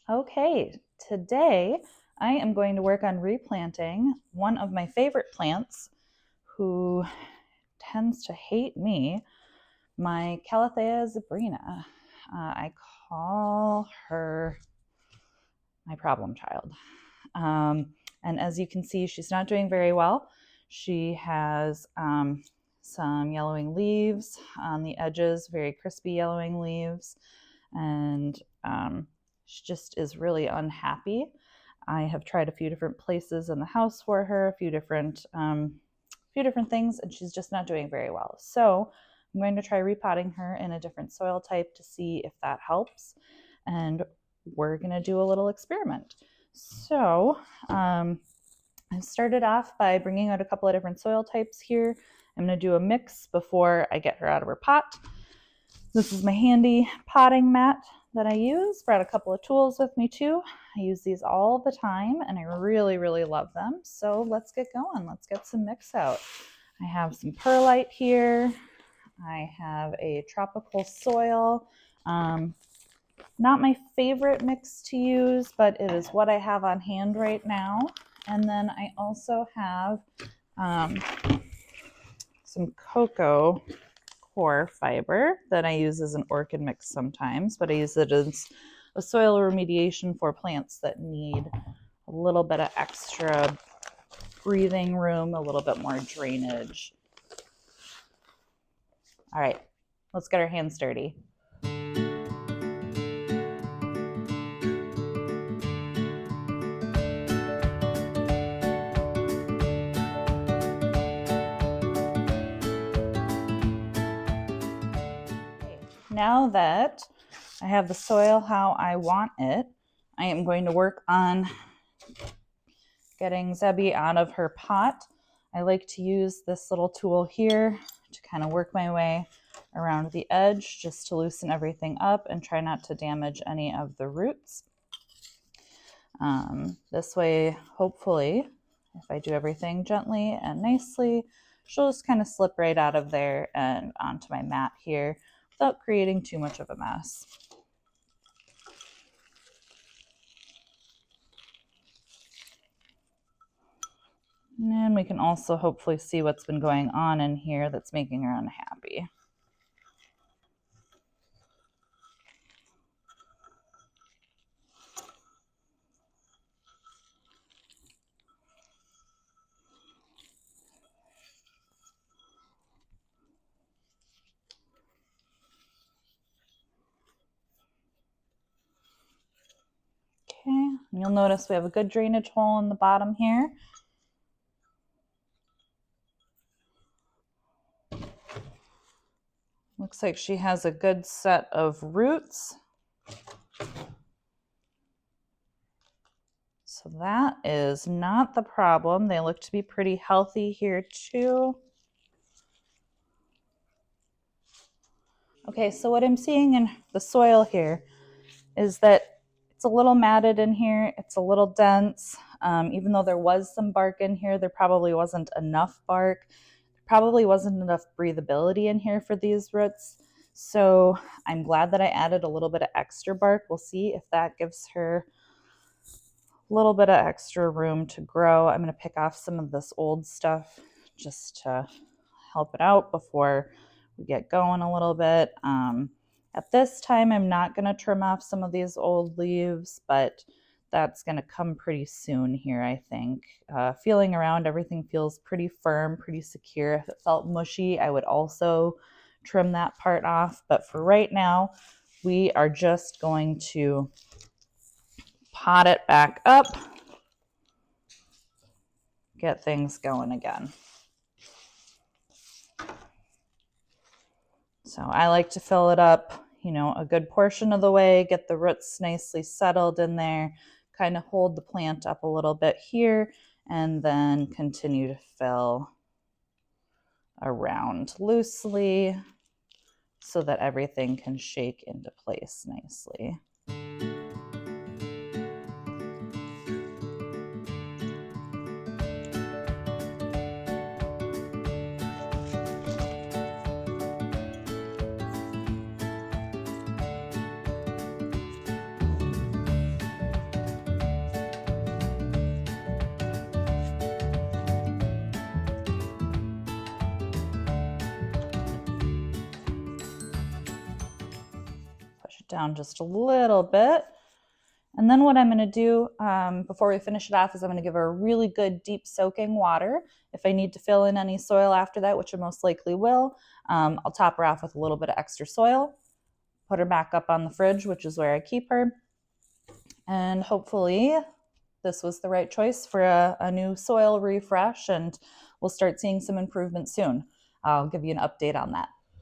Okay, today I am going to work on replanting one of my favorite plants who tends to hate me, my Calathea Zebrina. I call her my problem child. And as you can see, she's not doing very well. She has some yellowing leaves on the edges, very crispy yellowing leaves, and she just is really unhappy. I have tried a few different places in the house for her, a few different things, and she's just not doing very well. So I'm going to try repotting her in a different soil type to see if that helps. And we're going to do a little experiment. So I started off by bringing out a couple of different soil types here. I'm going to do a mix before I get her out of her pot. This is my handy potting mat that I use. Brought a couple of tools with me too. I use these all the time and I really, really love them. So let's get going. Let's get some mix out. I have some perlite here. I have a tropical soil. Not my favorite mix to use, but it is what I have on hand right now. And then I also have some cocoa core fiber that I use as an orchid mix sometimes, but I use it as a soil remediation for plants that need a little bit of extra breathing room, a little bit more drainage. All right, let's get our hands dirty. Now that I have the soil how I want it, I am going to work on getting Zebbie out of her pot. I like to use this little tool here to kind of work my way around the edge just to loosen everything up and try not to damage any of the roots. This way, hopefully, if I do everything gently and nicely, she'll just kind of slip right out of there and onto my mat here without creating too much of a mess. And we can also hopefully see what's been going on in here that's making her unhappy. Okay, and you'll notice we have a good drainage hole in the bottom here. Looks like she has a good set of roots. So that is not the problem. They look to be pretty healthy here too. Okay, so what I'm seeing in the soil here is that it's a little matted in here. It's a little dense. Even though there was some bark in here, there probably wasn't enough bark. Probably wasn't enough breathability in here for these roots. So I'm glad that I added a little bit of extra bark. We'll see if that gives her a little bit of extra room to grow. I'm going to pick off some of this old stuff just to help it out before we get going a little bit. At this time, I'm not going to trim off some of these old leaves, but that's going to come pretty soon here, I think. Feeling around, everything feels pretty firm, pretty secure. If it felt mushy, I would also trim that part off. But for right now, we are just going to pot it back up, get things going again. So I like to fill it up, a good portion of the way, get the roots nicely settled in there, kind of hold the plant up a little bit here, and then continue to fill around loosely so that everything can shake into place nicely. down just a little bit. And then what I'm going to do before we finish it off is I'm going to give her a really good deep soaking water. If I need to fill in any soil after that, which I most likely will, I'll top her off with a little bit of extra soil, put her back up on the fridge, which is where I keep her. And hopefully this was the right choice for a new soil refresh, and we'll start seeing some improvement soon. I'll give you an update on that.